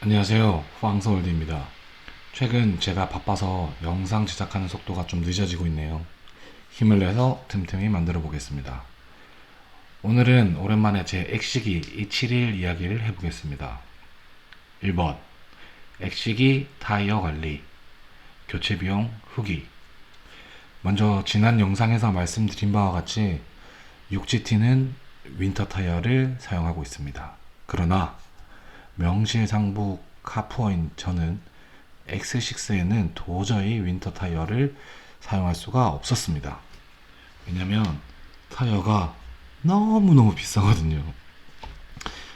안녕하세요. 황서울드입니다. 최근 제가 바빠서 영상 제작하는 속도가 좀 늦어지고 있네요. 힘을 내서 틈틈이 만들어 보겠습니다. 오늘은 오랜만에 제 액식이 271 이야기를 해보겠습니다. 1번 액식이 타이어 관리 교체 비용 후기. 먼저 지난 영상에서 말씀드린 바와 같이 6GT는 윈터 타이어를 사용하고 있습니다. 그러나 명실상부 카푸어인 저는 X6에는 도저히 윈터 타이어를 사용할 수가 없었습니다. 왜냐면 타이어가 너무너무 비싸거든요.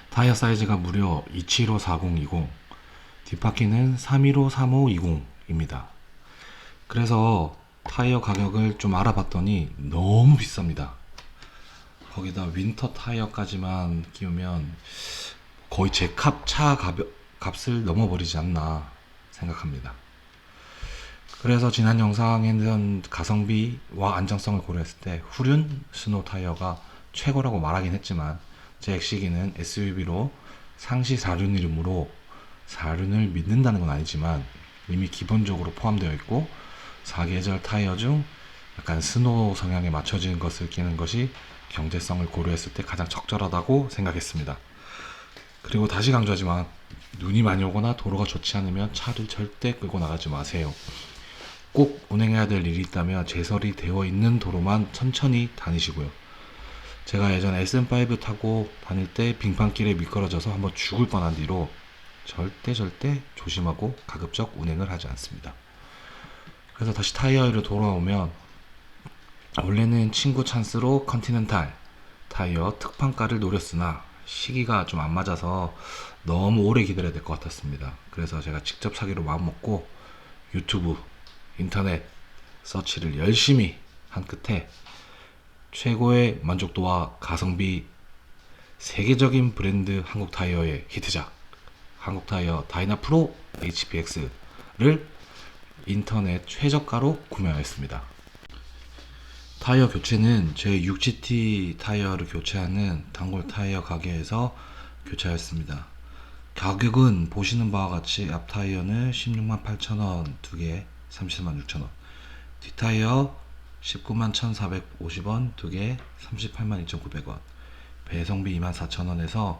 타이어 사이즈가 무려 275-4020, 뒷바퀴는 315-3520입니다. 그래서 타이어 가격을 좀 알아봤더니 너무 비쌉니다. 거기다 윈터 타이어까지만 끼우면 거의 제 값을 넘어버리지 않나 생각합니다. 그래서 지난 영상에는 가성비와 안정성을 고려했을 때 후륜 스노우 타이어가 최고라고 말하긴 했지만 제 엑시기는 SUV로 상시 4륜이므로 4륜을 믿는다는 건 아니지만 이미 기본적으로 포함되어 있고 4계절 타이어 중 약간 스노우 성향에 맞춰진 것을 끼는 것이 경제성을 고려했을 때 가장 적절하다고 생각했습니다. 그리고 다시 강조하지만 눈이 많이 오거나 도로가 좋지 않으면 차를 절대 끌고 나가지 마세요. 꼭 운행해야 될 일이 있다면 제설이 되어 있는 도로만 천천히 다니시고요. 제가 예전에 SM5 타고 다닐 때 빙판길에 미끄러져서 한번 죽을 뻔한 뒤로 절대 조심하고 가급적 운행을 하지 않습니다. 그래서 다시 타이어로 돌아오면 원래는 친구 찬스로 컨티넨탈 타이어 특판가를 노렸으나 시기가 좀 안 맞아서 너무 오래 기다려야 될 것 같았습니다. 그래서 제가 직접 사기로 마음먹고 유튜브, 인터넷 서치를 열심히 한 끝에 최고의 만족도와 가성비 세계적인 브랜드 한국 타이어의 히트작 한국 타이어 다이나 프로 HPX를 인터넷 최저가로 구매하였습니다. 타이어 교체는 제 6GT 타이어를 교체하는 단골 타이어 가게에서 교체하였습니다. 가격은 보시는 바와 같이 앞 타이어는 16만 8천원 두개 30만 6천원, 뒷 타이어 19만 1,450원 두개 38만 2,900원, 배송비 2만 4천원에서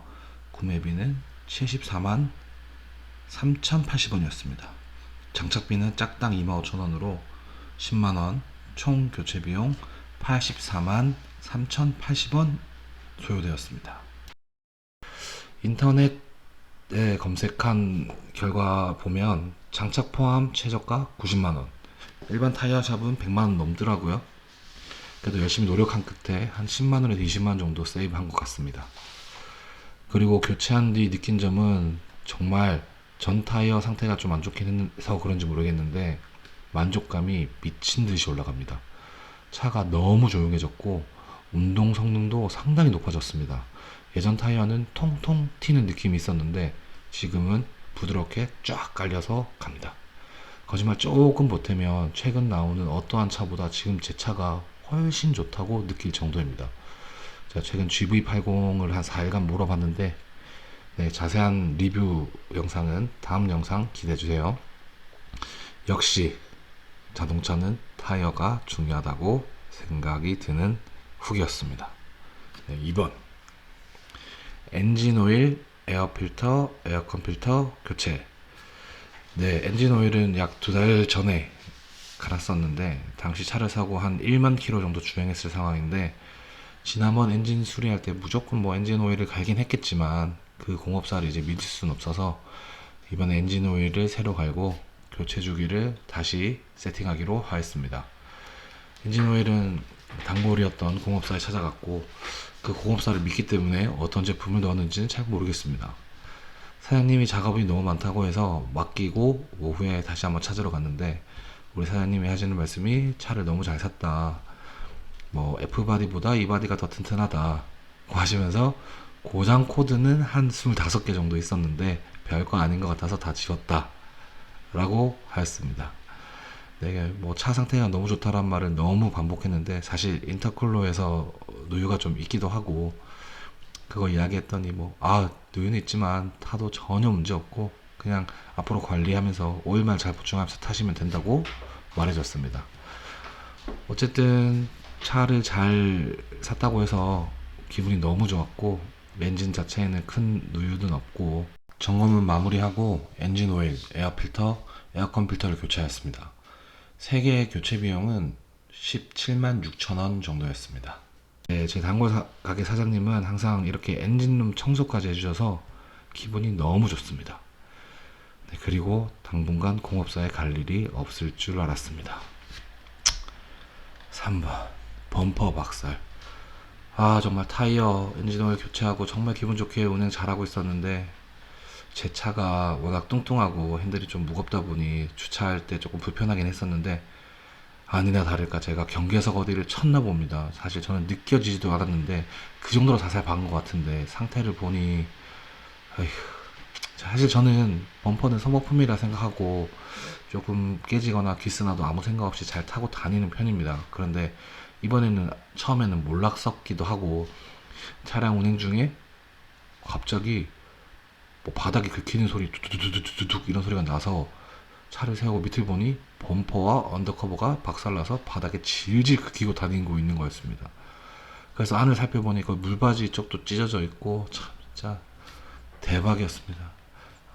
구매비는 74만 3,080원이었습니다. 장착비는 짝당 2만 5천원으로 10만원, 총 교체비용 84만 3,080원 소요되었습니다. 인터넷에 검색한 결과 보면 장착 포함 최저가 90만원, 일반 타이어 샵은 100만원 넘더라고요. 그래도 열심히 노력한 끝에 한 10만원에서 20만원 정도 세이브한 것 같습니다. 그리고 교체한 뒤 느낀 점은 정말 전 타이어 상태가 좀 안 좋긴 해서 그런지 모르겠는데 만족감이 미친 듯이 올라갑니다. 차가 너무 조용해졌고 운동 성능도 상당히 높아졌습니다. 예전 타이어는 통통 튀는 느낌이 있었는데 지금은 부드럽게 쫙 깔려서 갑니다. 거짓말 조금 보태면 최근 나오는 어떠한 차보다 지금 제 차가 훨씬 좋다고 느낄 정도입니다. 제가 최근 GV80을 한 4일간 몰아봤는데 네, 자세한 리뷰 영상은 다음 영상 기대해주세요. 역시 자동차는 타이어가 중요하다고 생각이 드는 후기였습니다. 네, 2번 엔진 오일, 에어 필터, 에어컨 필터 교체. 네, 엔진 오일은 약 2달 전에 갈았었는데 당시 차를 사고 한 1만 킬로 정도 주행했을 상황인데 지난번 엔진 수리할 때 무조건 뭐 엔진 오일을 갈긴 했겠지만 그 공업사를 이제 믿을 수는 없어서 이번에 엔진 오일을 새로 갈고 교체 주기를 다시 세팅하기로 하였습니다. 엔진 오일은 단골이었던 공업사에 찾아갔고 그 공업사를 믿기 때문에 어떤 제품을 넣었는지는 잘 모르겠습니다. 사장님이 작업이 너무 많다고 해서 맡기고 오후에 다시 한번 찾으러 갔는데 우리 사장님이 하시는 말씀이 차를 너무 잘 샀다, 뭐 F바디보다 E바디가 더 튼튼하다 고 하시면서 고장 코드는 한 25개 정도 있었는데 별거 아닌 것 같아서 다 지웠다 라고 하였습니다. 네, 뭐 차 상태가 너무 좋다란 말을 너무 반복했는데 사실 인터쿨러에서 누유가 좀 있기도 하고 그거 이야기했더니 뭐 누유는 있지만 타도 전혀 문제 없고 그냥 앞으로 관리하면서 오일만 잘 보충하면서 타시면 된다고 말해줬습니다. 어쨌든 차를 잘 샀다고 해서 기분이 너무 좋았고, 엔진 자체에는 큰 누유는 없고, 점검은 마무리하고 엔진 오일, 에어 필터, 에어컨 필터를 교체하였습니다. 3개의 교체 비용은 17만 6천 원 정도였습니다. 네, 제 단골 가게 사장님은 항상 이렇게 엔진룸 청소까지 해주셔서 기분이 너무 좋습니다. 네, 그리고 당분간 공업사에 갈 일이 없을 줄 알았습니다. 3번 범퍼 박살. 아, 정말 타이어 엔진 오일 교체하고 정말 기분 좋게 운행 잘하고 있었는데, 제 차가 워낙 뚱뚱하고 핸들이 좀 무겁다 보니 주차할 때 조금 불편하긴 했었는데, 아니나 다를까 제가 경계석 어디를 쳤나 봅니다. 사실 저는 느껴지지도 않았는데 그 정도로 자세히 박은 것 같은데, 상태를 보니 어휴, 사실 저는 범퍼는 소모품이라 생각하고 조금 깨지거나 기스나도 아무 생각 없이 잘 타고 다니는 편입니다. 그런데 이번에는 처음에는 몰락섰기도 하고, 차량 운행 중에 갑자기 뭐 바닥이 긁히는 소리, 툭툭툭툭툭 이런 소리가 나서 차를 세우고 밑을 보니 범퍼와 언더커버가 박살나서 바닥에 질질 긁히고 다니고 있는 거였습니다. 그래서 안을 살펴보니 그 물바지 쪽도 찢어져 있고, 참 진짜 대박이었습니다.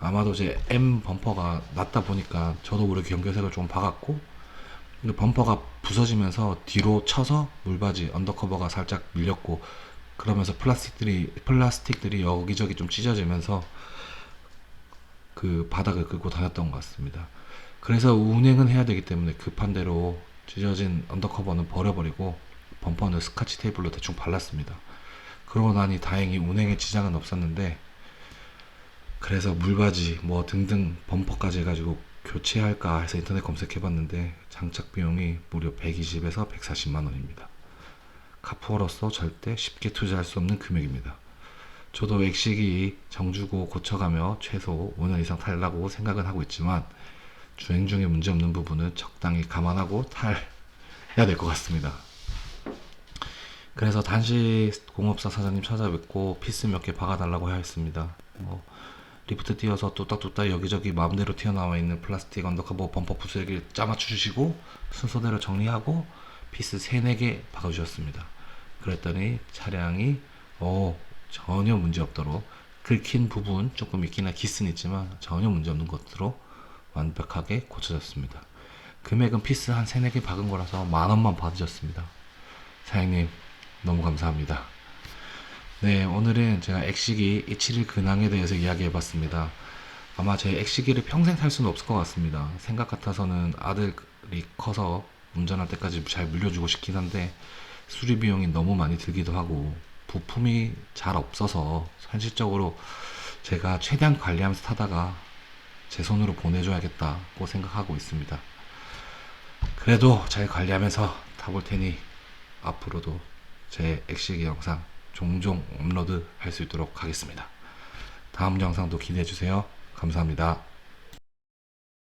아마도 제 M 범퍼가 낮다 보니까 저도 모르게 경계색을 좀 박았고, 근데 범퍼가 부서지면서 뒤로 쳐서 물바지 언더커버가 살짝 밀렸고, 그러면서 플라스틱들이 여기저기 좀 찢어지면서 그 바닥을 긁고 다녔던 것 같습니다. 그래서 운행은 해야 되기 때문에 급한 대로 찢어진 언더커버는 버려버리고 범퍼는 스카치 테이프로 대충 발랐습니다. 그러고 나니 다행히 운행에 지장은 없었는데, 그래서 물바지 뭐 등등 범퍼까지 해가지고 교체할까 해서 인터넷 검색해봤는데 장착 비용이 무려 120에서 140만 원입니다. 카푸어로서 절대 쉽게 투자할 수 없는 금액입니다. 저도 액식이 정주고 고쳐가며 최소 5년 이상 탈라고 생각은 하고 있지만, 주행 중에 문제없는 부분은 적당히 감안하고 타야 될 것 같습니다. 그래서 단시 공업사 사장님 찾아뵙고 피스 몇 개 박아달라고 하였습니다. 리프트 띄어서 뚝딱뚝딱 여기저기 마음대로 튀어나와 있는 플라스틱 언더커버 범퍼 부스러기를 짜맞추시고 순서대로 정리하고 피스 3, 4개 박아주셨습니다. 그랬더니 차량이 전혀 문제없도록, 긁힌 부분 조금 있긴 기스는 있지만 전혀 문제없는 것으로 완벽하게 고쳐졌습니다. 금액은 피스 한 3, 4개 박은 거라서 만원만 받으셨습니다. 사장님 너무 감사합니다. 네, 오늘은 제가 액식이 7일 근황에 대해서 이야기해봤습니다. 아마 제 액식이를 평생 탈 수는 없을 것 같습니다. 생각 같아서는 아들이 커서 운전할 때까지 잘 물려주고 싶긴 한데, 수리 비용이 너무 많이 들기도 하고 부품이 잘 없어서 현실적으로 제가 최대한 관리하면서 타다가 제 손으로 보내줘야겠다고 생각하고 있습니다. 그래도 잘 관리하면서 타볼 테니 앞으로도 제 액식이 영상 종종 업로드 할 수 있도록 하겠습니다. 다음 영상도 기대해 주세요. 감사합니다.